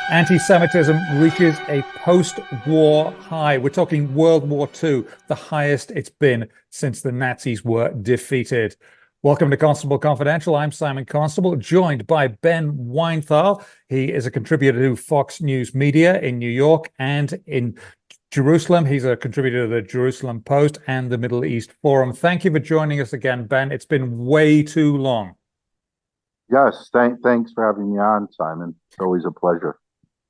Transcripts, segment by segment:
Anti-Semitism reaches a post-war high. We're talking World War II, the highest it's been since the Nazis were defeated. Welcome to Constable Confidential. I'm Simon Constable, joined by Ben Weinthal. He is a contributor to Fox News Media in New York and in Jerusalem. He's a contributor to the Jerusalem Post and the Middle East Forum. Thank you for joining us again, Ben. It's been way too long. Yes, thanks for having me on, Simon. It's always a pleasure.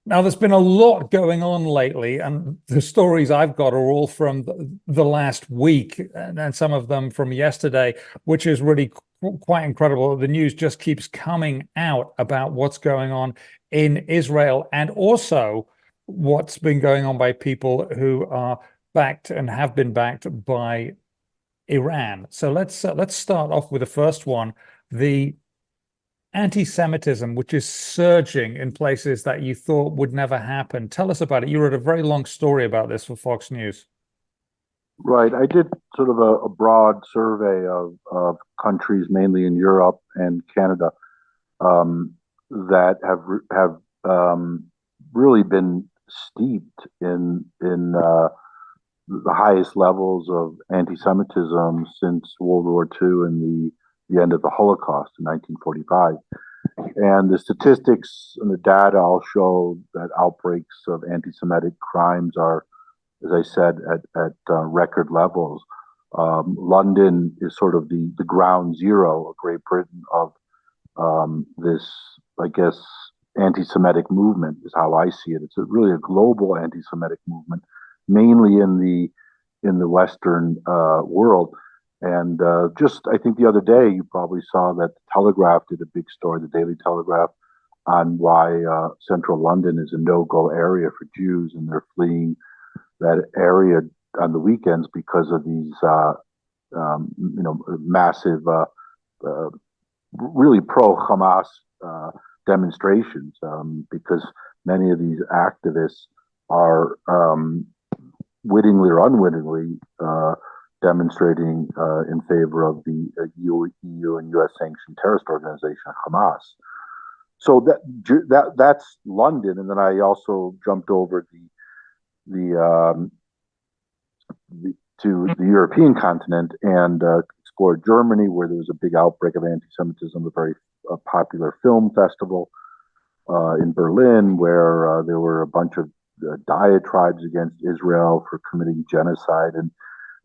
Now, there's been a lot going on lately, and the stories I've got are all from the last week, and some of them from yesterday, which is really quite incredible. The news just keeps coming out about what's going on in Israel, and also what's been going on by people who are backed and have been backed by Iran. So let's start off with the first one, the anti-Semitism, which is surging in places that you thought would never happen. Tell us about it. You wrote a very long story about this for Fox News. Right. I did sort of a broad survey of countries, mainly in Europe and Canada, that have really been steeped in the highest levels of anti-Semitism since World War II and the end of the Holocaust in 1945. And the statistics and the data all show that outbreaks of anti-Semitic crimes are, as I said, at record levels. London is sort of the ground zero of Great Britain of this, I guess, anti-Semitic movement is how I see it. It's really a global anti-Semitic movement, mainly in the Western world. And I think the other day, you probably saw that the Telegraph did a big story, the Daily Telegraph, on why central London is a no-go area for Jews, and they're fleeing that area on the weekends because of these, massive, really pro-Hamas demonstrations, because many of these activists are wittingly or unwittingly demonstrating in favor of the EU and US sanctioned terrorist organization Hamas. So that's London, and then I also jumped over to the European continent and explored Germany, where there was a big outbreak of anti-Semitism, a very popular film festival in Berlin, where there were a bunch of diatribes against Israel for committing genocide and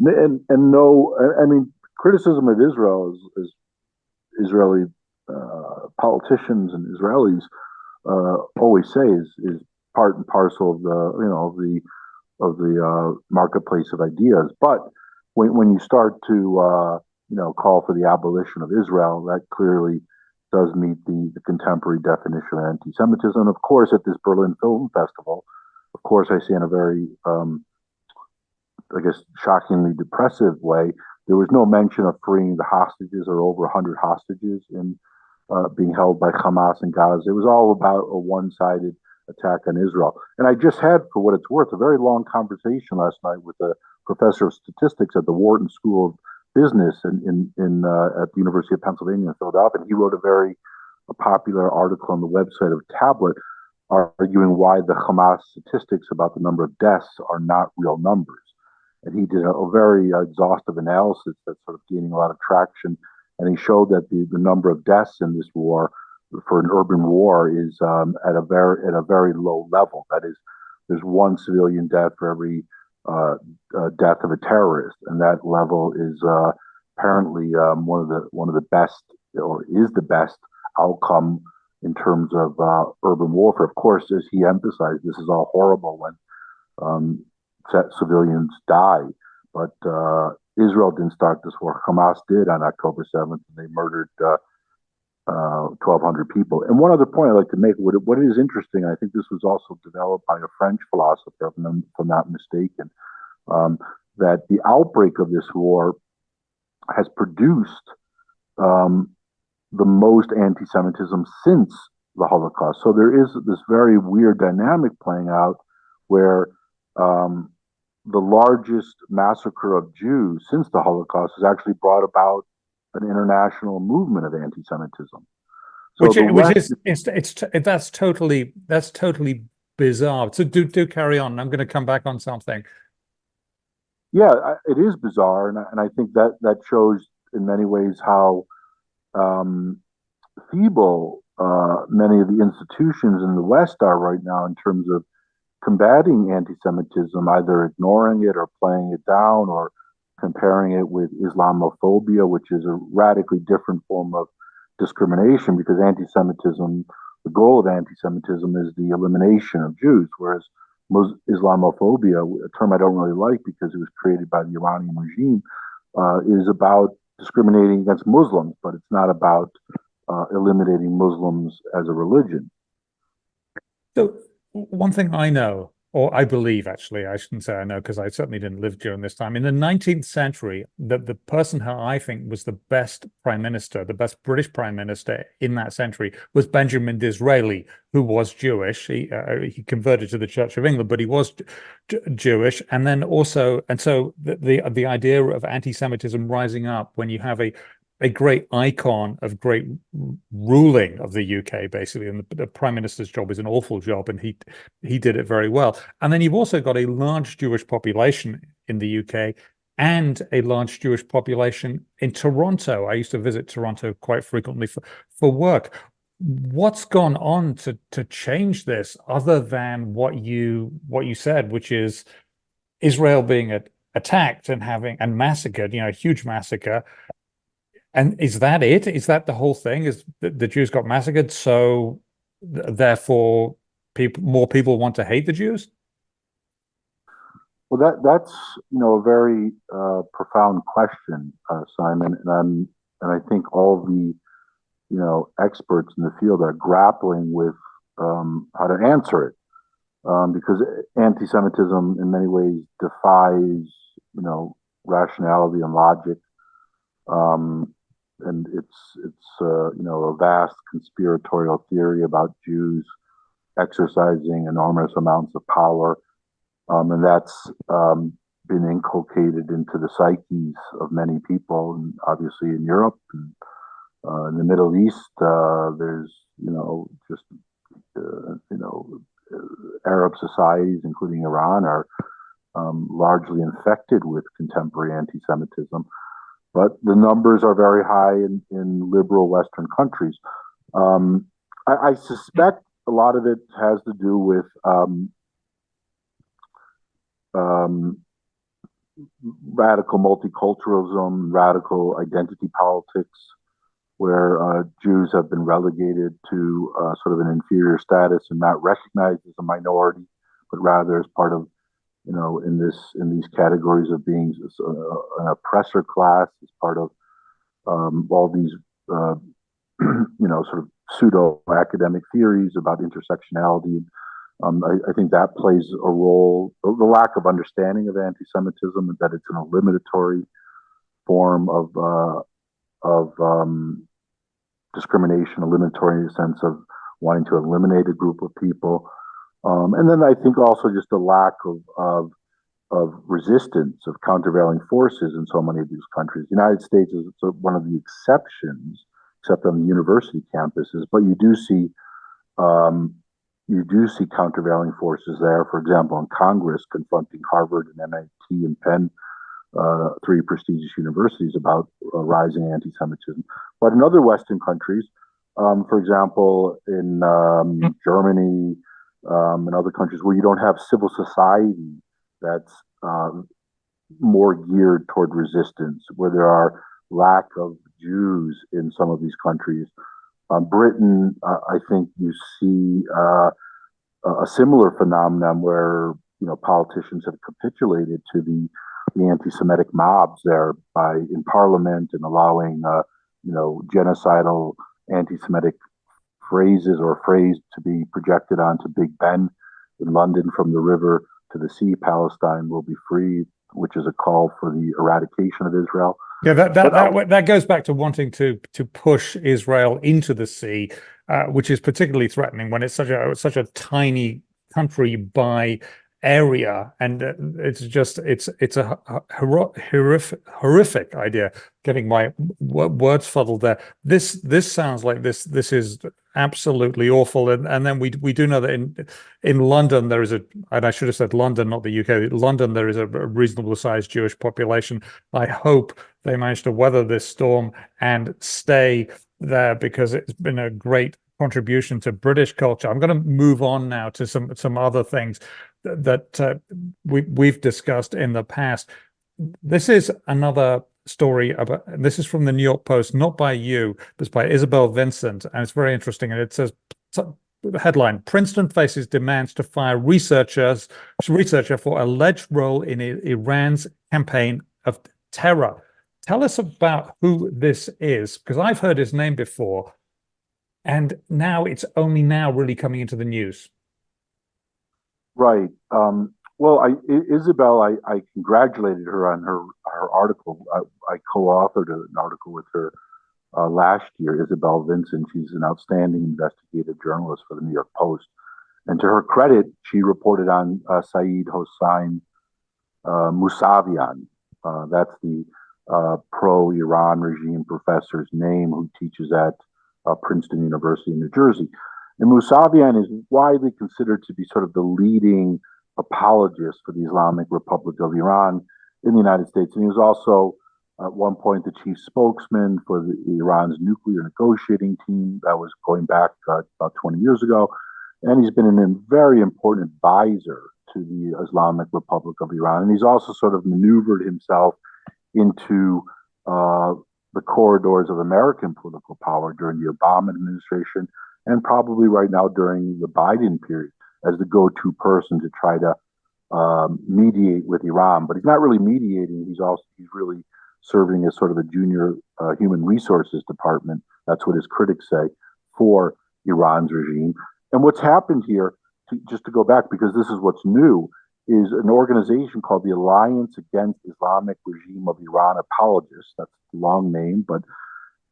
no, I mean, criticism of Israel is Israeli politicians and Israelis always say is part and parcel of the marketplace of ideas. But when you start to call for the abolition of Israel, that clearly does meet the contemporary definition of anti-Semitism. And of course, at this Berlin Film Festival, of course, I say in a very I guess, shockingly depressive way, there was no mention of freeing the hostages, or over 100 hostages being held by Hamas in Gaza. It was all about a one-sided attack on Israel. And I just had, for what it's worth, a very long conversation last night with a professor of statistics at the Wharton School of Business at the University of Pennsylvania in Philadelphia. And he wrote a very popular article on the website of Tablet, arguing why the Hamas statistics about the number of deaths are not real numbers. And he did a very exhaustive analysis that's sort of gaining a lot of traction. And he showed that the number of deaths in this war, for an urban war, is at a very low level. That is, there's one civilian death for every death of a terrorist, and that level is apparently one of the best, or is the best outcome in terms of urban warfare. Of course, as he emphasized, this is all horrible when civilians die, but Israel didn't start this war. Hamas did on October 7th, and they murdered 1,200 people. And one other point I'd like to make, what is interesting, I think this was also developed by a French philosopher, if I'm not mistaken, that the outbreak of this war has produced the most anti-Semitism since the Holocaust. So there is this very weird dynamic playing out where the largest massacre of Jews since the Holocaust has actually brought about an international movement of anti-Semitism. So Which the which West, is that's totally bizarre. So do carry on. I'm going to come back on something. yeah, it is bizarre, and I think that that shows in many ways how um, feeble many of the institutions in the West are right now in terms of combating anti-Semitism, either ignoring it or playing it down or comparing it with Islamophobia, which is a radically different form of discrimination because anti-Semitism, the goal of anti-Semitism is the elimination of Jews, whereas Islamophobia, a term I don't really like because it was created by the Iranian regime, is about discriminating against Muslims, but it's not about eliminating Muslims as a religion. So one thing I know, or I believe actually, I shouldn't say I know because I certainly didn't live during this time. In the 19th century, the person who I think was the best prime minister, the best British prime minister in that century was Benjamin Disraeli, who was Jewish. He converted to the Church of England, but he was Jewish. And then also, and so the idea of anti-Semitism rising up when you have a great icon of great ruling of the UK, basically, and the prime minister's job is an awful job, and he did it very well. And then you've also got a large Jewish population in the UK and a large Jewish population in Toronto. I used to visit Toronto quite frequently for work. What's gone on to change this, other than what you said, which is Israel being attacked and massacred, a huge massacre. And is that it? Is that the whole thing? Is the Jews got massacred, so therefore more people want to hate the Jews? Well, that's a very profound question, Simon, and I think all the experts in the field are grappling with how to answer it because anti-Semitism in many ways defies rationality and logic. And it's a vast conspiratorial theory about Jews exercising enormous amounts of power, and that's been inculcated into the psyches of many people, and obviously in Europe and in the Middle East. There's just Arab societies, including Iran, are largely infected with contemporary anti-Semitism. But the numbers are very high in liberal Western countries. I suspect a lot of it has to do with radical multiculturalism, radical identity politics, where Jews have been relegated to sort of an inferior status and not recognized as a minority, but rather as part of in these categories of being an oppressor class, as part of all these sort of pseudo academic theories about intersectionality. I think that plays a role. The lack of understanding of anti-Semitism, and that it's an eliminatory form of discrimination, eliminatory in the sense of wanting to eliminate a group of people. And then I think also just a lack of resistance, of countervailing forces in so many of these countries. The United States is one of the exceptions, except on the university campuses, but you do see countervailing forces there. For example, in Congress, confronting Harvard and MIT and Penn, three prestigious universities, about rising anti-Semitism. But in other Western countries, for example, in Germany, and other countries where you don't have civil society that's more geared toward resistance, where there are lack of Jews in some of these countries. Britain, I think you see a similar phenomenon where politicians have capitulated to the anti-Semitic mobs there in Parliament, and allowing genocidal anti-Semitic phrases or phrase to be projected onto Big Ben in London, from the river to the sea, Palestine will be free, which is a call for the eradication of Israel. Yeah, that goes back to wanting to push Israel into the sea, which is particularly threatening when it's such a tiny country by area, and it's a horrific idea. Getting my words fuddled there. This sounds like this is absolutely awful, and then we do know that in London there is and I should have said London, not the UK. London, there is a reasonable sized Jewish population. I hope they manage to weather this storm and stay there, because it's been a great contribution to British culture. I'm going to move on now to some other things that we've discussed in the past. This is another story about, this is from the New York Post, not by you, but it's by Isabel Vincent, and it's very interesting. And it says, headline: Princeton faces demands to fire researcher for alleged role in Iran's campaign of terror. Tell us about who this is, because I've heard his name before, and now it's only now really coming into the news. Right. Well, Isabel, I congratulated her on her article. I co-authored an article with her last year, Isabel Vincent. She's an outstanding investigative journalist for the New York Post. And to her credit, she reported on Saeed Hossein Mousavian. That's the pro-Iran regime professor's name, who teaches at Princeton University in New Jersey. And Mousavian is widely considered to be sort of the leading apologist for the Islamic Republic of Iran in the United States. And he was also, at one point, the chief spokesman for Iran's nuclear negotiating team. That was going back about 20 years ago. And he's been a very important advisor to the Islamic Republic of Iran. And he's also sort of maneuvered himself into the corridors of American political power during the Obama administration, and probably right now during the Biden period, as the go-to person to try to mediate with Iran. But he's not really mediating. He's really serving as sort of a junior human resources department. That's what his critics say, for Iran's regime. And what's happened here, just to go back, because this is what's new, is an organization called the Alliance Against Islamic Regime of Iran Apologists. That's a long name, but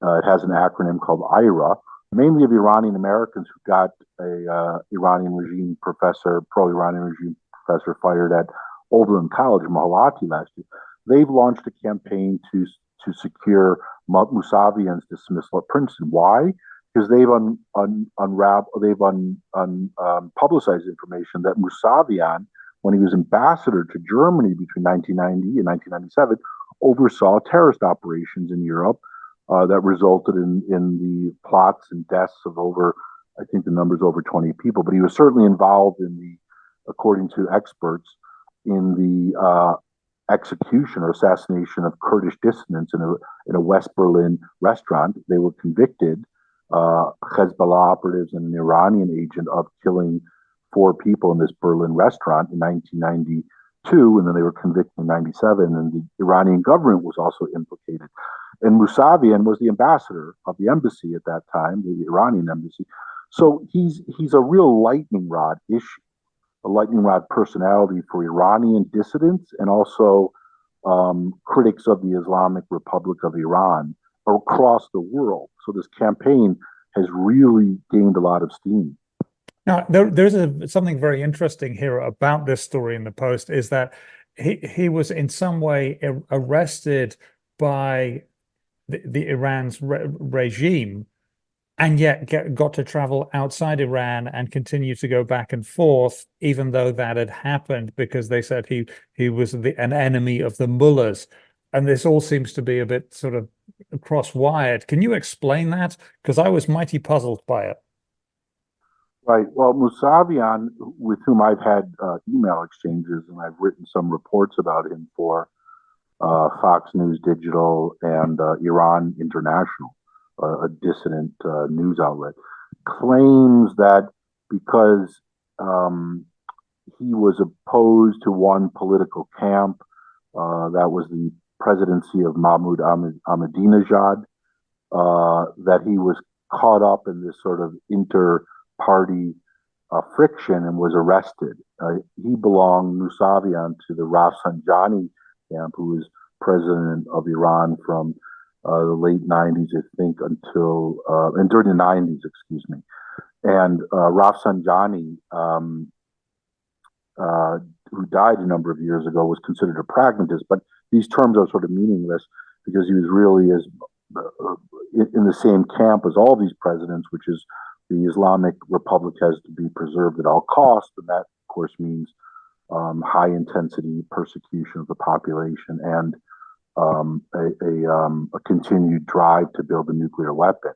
it has an acronym called IRA, mainly of Iranian Americans who got a Iranian regime professor, pro-Iranian regime professor, fired at Oberlin College, Mahalati, last year. They've launched a campaign to secure Mousavian's dismissal at Princeton. Why? Because they've publicized information that Mousavian, when he was ambassador to Germany between 1990 and 1997, oversaw terrorist operations in Europe that resulted in the plots and deaths of over, I think the number's over 20 people. But he was certainly involved according to experts, in the execution or assassination of Kurdish dissidents in a West Berlin restaurant. They were convicted, Hezbollah operatives and an Iranian agent, of killing 4 people in this Berlin restaurant in 1992, and then they were convicted in 97, and the Iranian government was also implicated. And Mousavian was the ambassador of the embassy at that time, the Iranian embassy. So he's a real lightning rod issue, a lightning rod personality for Iranian dissidents and also critics of the Islamic Republic of Iran across the world. So this campaign has really gained a lot of steam. Now, there's something very interesting here about this story in the Post, is that he was in some way arrested by the Iran's regime, and yet got to travel outside Iran and continue to go back and forth, even though that had happened, because they said he was an enemy of the mullahs. And this all seems to be a bit sort of cross-wired. Can you explain that? Because I was mighty puzzled by it. Right. Well, Mousavian, with whom I've had email exchanges, and I've written some reports about him for Fox News Digital and Iran International, a dissident news outlet, claims that because he was opposed to one political camp, that was the presidency of Mahmoud Ahmadinejad, that he was caught up in this sort of inter-party friction and was arrested. He belonged, Mousavian, to the Rafsanjani camp, who was president of Iran from the late 90s, I think, and during the 90s, excuse me. And Rafsanjani who died a number of years ago, was considered a pragmatist. But these terms are sort of meaningless because he was really in the same camp as all these presidents, which is the Islamic Republic has to be preserved at all costs, and that, of course, means high intensity persecution of the population and a continued drive to build a nuclear weapon.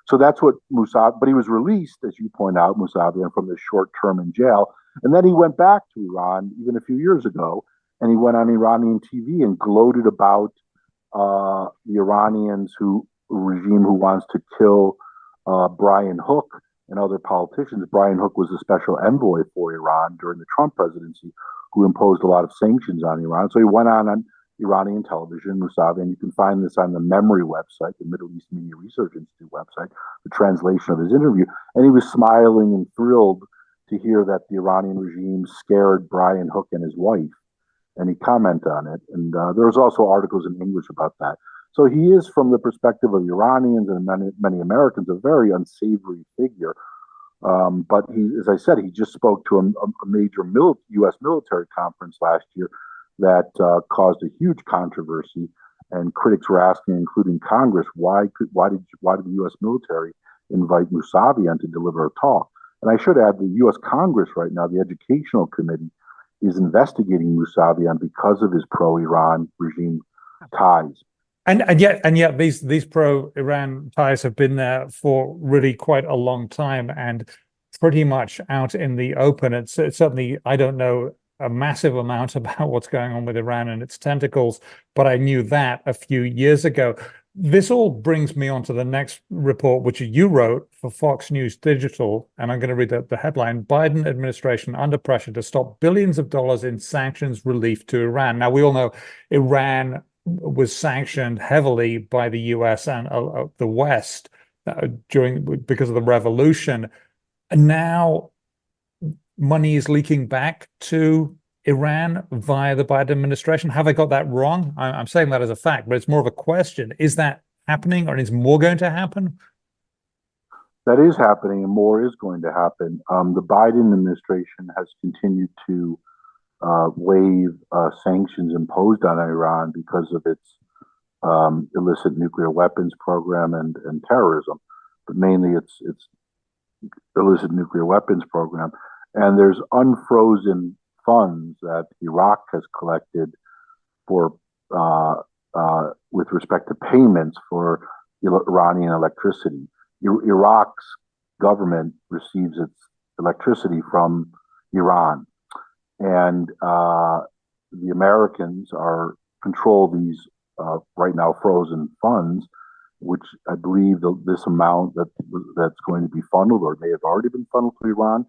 So that's what Mousavian, but he was released, as you point out, Mousavian, from this short term in jail. And then he went back to Iran even a few years ago, and he went on Iranian TV and gloated about the Iranians regime who wants to kill Brian Hook and other politicians. Brian Hook was the special envoy for Iran during the Trump presidency, who imposed a lot of sanctions on Iran. So he went on Iranian television, Mousavian. You can find this on the MEMRI website, the Middle East Media Research Institute website, the translation of his interview. And he was smiling and thrilled to hear that the Iranian regime scared Brian Hook and his wife. And he commented on it. And there was also articles in English about that. So he is, from the perspective of Iranians and many Americans, a very unsavory figure. But he, as I said, he just spoke to a major U.S. military conference last year that caused a huge controversy, and critics were asking, including Congress, why did the U.S. military invite Mousavian to deliver a talk? And I should add, the U.S. Congress right now, the Educational Committee, is investigating Mousavian because of his pro-Iran regime ties. And yet these pro-Iran ties have been there for really quite a long time and pretty much out in the open. It's certainly, I don't know a massive amount about what's going on with Iran and its tentacles, but I knew that a few years ago. This all brings me on to the next report, which you wrote for Fox News Digital, and I'm going to read the headline: Biden administration under pressure to stop billions of dollars in sanctions relief to Iran. Now, we all know Iran was sanctioned heavily by the US and the West because of the revolution. And now money is leaking back to Iran via the Biden administration. Have I got that wrong? I'm saying that as a fact, but it's more of a question. Is that happening, or is more going to happen? That is happening, and more is going to happen. The Biden administration has continued to waive sanctions imposed on Iran because of its illicit nuclear weapons program and terrorism, but mainly its illicit nuclear weapons program. And there's unfrozen funds that Iraq has collected for with respect to payments for Iranian electricity. Iraq's government receives its electricity from Iran, and the Americans control these right now frozen funds, which I believe this amount that's going to be funneled, or may have already been funneled to Iran,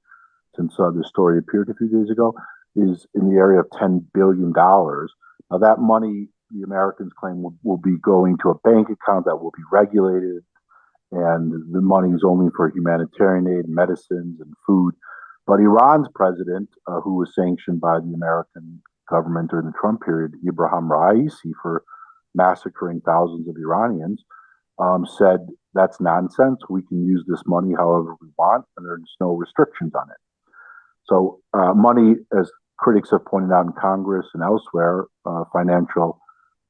since this story appeared a few days ago, is in the area of $10 billion. Now, that money, the Americans claim, will be going to a bank account that will be regulated, and the money is only for humanitarian aid, medicines, and food. But Iran's president, who was sanctioned by the American government during the Trump period, Ibrahim Raisi, for massacring thousands of Iranians, said, that's nonsense. We can use this money however we want, and there's no restrictions on it. So money, as critics have pointed out in Congress and elsewhere, financial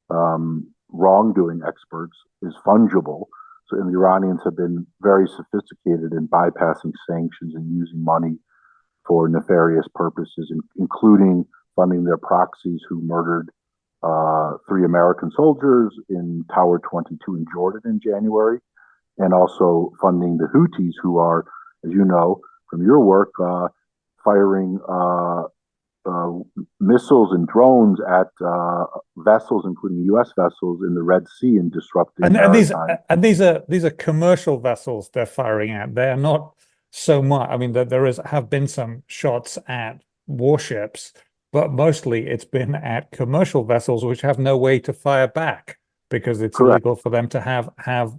wrongdoing experts, is fungible. So, and the Iranians have been very sophisticated in bypassing sanctions and using money for nefarious purposes, including funding their proxies who murdered 3 American soldiers in Tower 22 in Jordan in January, and also funding the Houthis, who are, as you know from your work, firing missiles and drones at vessels, including U.S. vessels, in the Red Sea, and disrupting. And these are commercial vessels they're firing at. They are not so much. I mean, have been some shots at warships, but mostly it's been at commercial vessels which have no way to fire back because it's Correct. illegal for them to have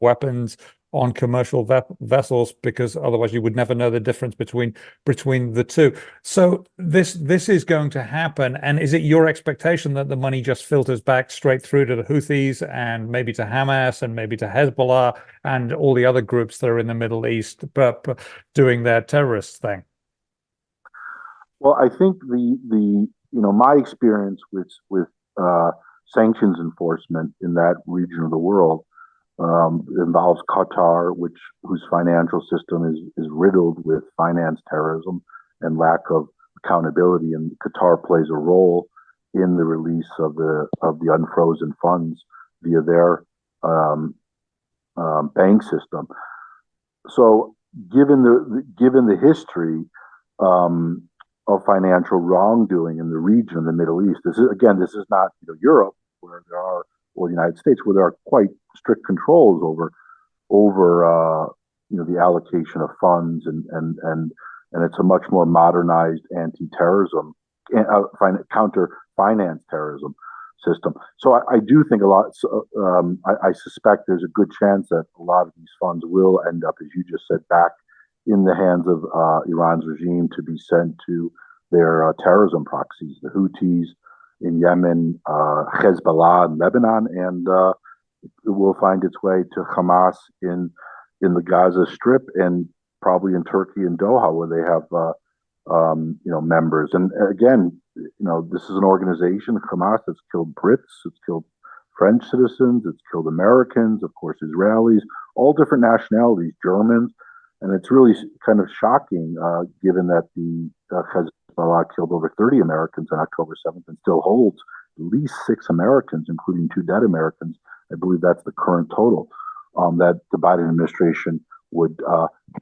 weapons on commercial vessels, because otherwise you would never know the difference between the two. So this is going to happen. And is it your expectation that the money just filters back straight through to the Houthis and maybe to Hamas and maybe to Hezbollah and all the other groups that are in the Middle East but doing their terrorist thing? Well, I think my experience with sanctions enforcement in that region of the world involves Qatar, whose financial system is riddled with finance terrorism and lack of accountability, and Qatar plays a role in the release of the unfrozen funds via their bank system. So, given the history of financial wrongdoing in the region of the Middle East, this is not Europe, where there are, or the United States, where there are quite strict controls over the allocation of funds, and it's a much more modernized anti-terrorism, counter finance terrorism system. So I do think a lot. I suspect there's a good chance that a lot of these funds will end up, as you just said, back in the hands of Iran's regime to be sent to their terrorism proxies, the Houthis in Yemen, Hezbollah in Lebanon, and it will find its way to Hamas in the Gaza Strip, and probably in Turkey and Doha, where they have members. And again, this is an organization, Hamas, that's killed Brits, it's killed French citizens, it's killed Americans, of course, Israelis, all different nationalities, Germans. And it's really kind of shocking, given that the Hezbollah killed over 30 Americans on October 7th and still holds at least 6 Americans, including 2 dead Americans. I believe that's the current total, that the Biden administration would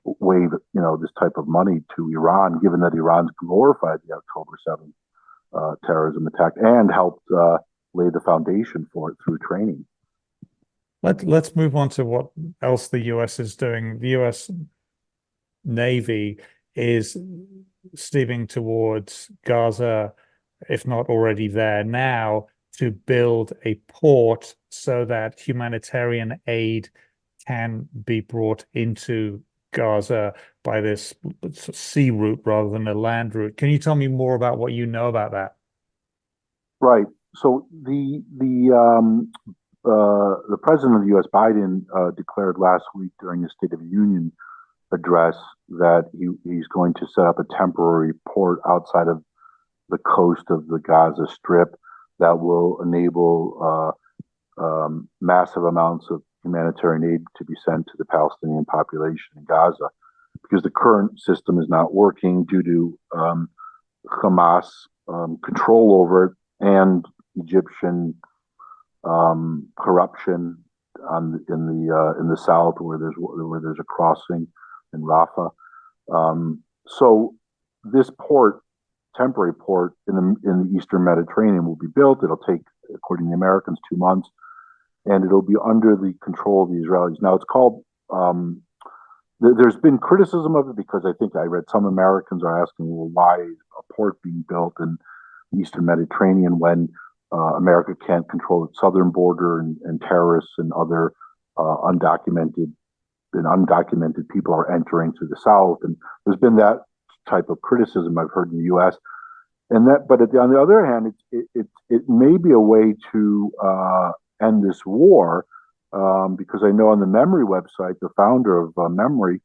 waive, this type of money to Iran, given that Iran's glorified the October 7th terrorism attack and helped lay the foundation for it through training. Let's move on to what else the U.S. is doing. The U.S. Navy is steaming towards Gaza, if not already there now, to build a port so that humanitarian aid can be brought into Gaza by this sea route rather than a land route. Can you tell me more about what you know about that? Right. So the president of the U.S., Biden, declared last week during his State of the Union address that he's going to set up a temporary port outside of the coast of the Gaza Strip that will enable massive amounts of humanitarian aid to be sent to the Palestinian population in Gaza, because the current system is not working due to Hamas control over it and Egyptian corruption in the south, where there's a crossing in Rafah. So this port, temporary port in the Eastern Mediterranean, will be built. It'll take, according to the Americans, 2 months, and it'll be under the control of the Israelis. Now, it's called. There's been criticism of it, because I think I read some Americans are asking, well, why is a port being built in the Eastern Mediterranean when America can't control its southern border, and terrorists and other undocumented people are entering through the south. And there's been that type of criticism I've heard in the U.S. And that, but on the other hand, it may be a way to end this war, because I know on the Memory website, the founder of Memory,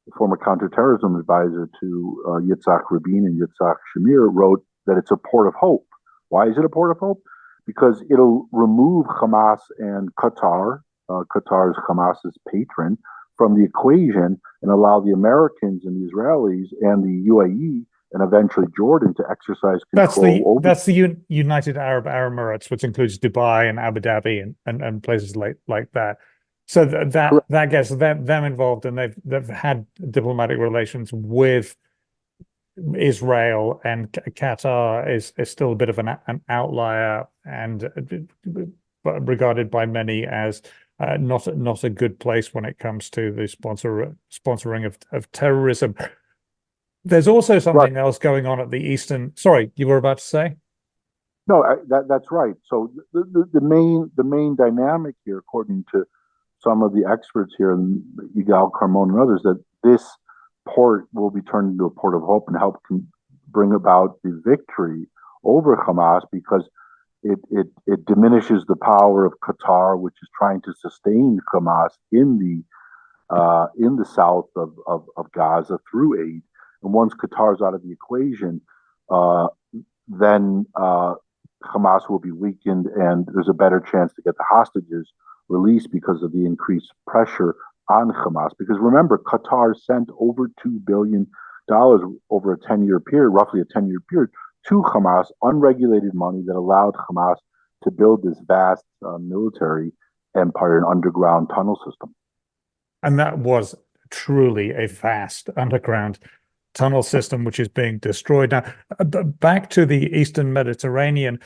the former counterterrorism advisor to Yitzhak Rabin and Yitzhak Shamir, wrote that it's a port of hope. Why is it a port of hope? Because it'll remove Hamas and Qatar, Qatar's Hamas's patron, from the equation, and allow the Americans and the Israelis and the UAE and eventually Jordan to exercise control that's the United Arab Emirates, which includes Dubai and Abu Dhabi and places like that. So that gets them involved, and they've had diplomatic relations with Israel, and Qatar is still a bit of an outlier, and regarded by many as not a good place when it comes to the sponsoring of terrorism. There's also something else going on at the eastern. Sorry, you were about to say? No, that's right. So the main dynamic here, according to some of the experts here, and Yigal Carmon and others, that this port will be turned into a port of hope and help bring about the victory over Hamas, because it diminishes the power of Qatar, which is trying to sustain Hamas in the south of Gaza through aid. And once Qatar's out of the equation, then Hamas will be weakened, and there's a better chance to get the hostages released because of the increased pressure on Hamas. Because remember, Qatar sent over $2 billion over a 10-year period, roughly a 10-year period, to Hamas, unregulated money that allowed Hamas to build this vast military empire and underground tunnel system. And that was truly a vast underground tunnel system, which is being destroyed. Now, back to the Eastern Mediterranean,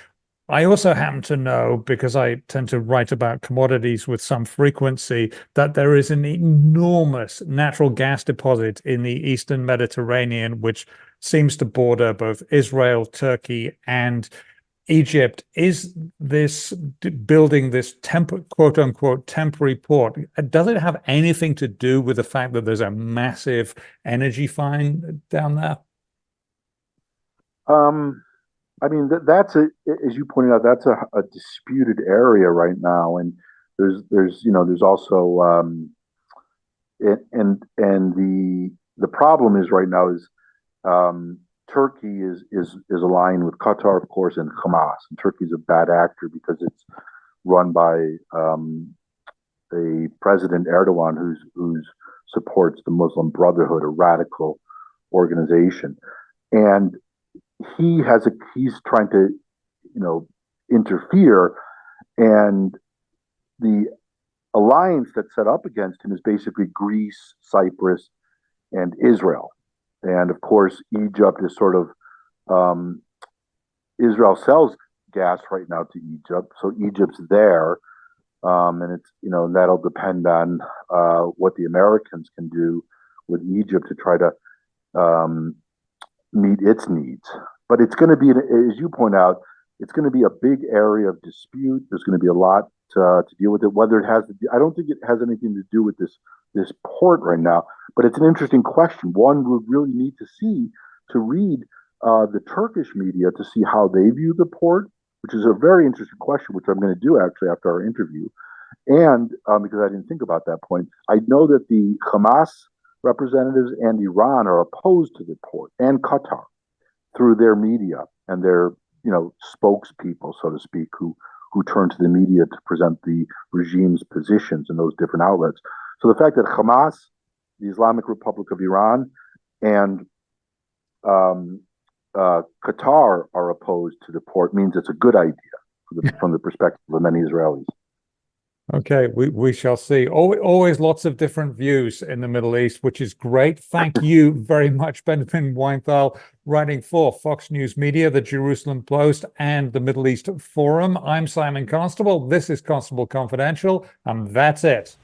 I also happen to know, because I tend to write about commodities with some frequency, that there is an enormous natural gas deposit in the Eastern Mediterranean, which seems to border both Israel, Turkey, and Egypt. Is this building this quote unquote temporary port? Does it have anything to do with the fact that there's a massive energy find down there? I mean, that's as you pointed out, that's a disputed area right now, and there's also and the problem is right now is Turkey is aligned with Qatar, of course, and Hamas. And Turkey's a bad actor because it's run by a President Erdogan who's supports the Muslim Brotherhood, a radical organization, and he's trying to interfere, and the alliance that's set up against him is basically Greece, Cyprus, and Israel. And of course, Egypt is sort of Israel sells gas right now to Egypt, so Egypt's there, and it's that'll depend on what the Americans can do with Egypt to try to meet its needs. But it's going to be, as you point out, it's going to be a big area of dispute. There's going to be a lot to deal with it. Whether it has, I don't think it has anything to do with this port right now. But it's an interesting question. One would really need to read the Turkish media to see how they view the port, which is a very interesting question, which I'm going to do actually after our interview. And because I didn't think about that point, I know that the Hamas representatives and Iran are opposed to the port, and Qatar, through their media and their spokespeople, so to speak, who turn to the media to present the regime's positions in those different outlets. So the fact that Hamas, the Islamic Republic of Iran, and Qatar are opposed to the port means it's a good idea from the perspective of many Israelis. Okay, we shall see. Always lots of different views in the Middle East, which is great. Thank you very much, Ben Weinthal, writing for Fox News Media, the Jerusalem Post, and the Middle East Forum. I'm Simon Constable. This is Constable Confidential, and that's it.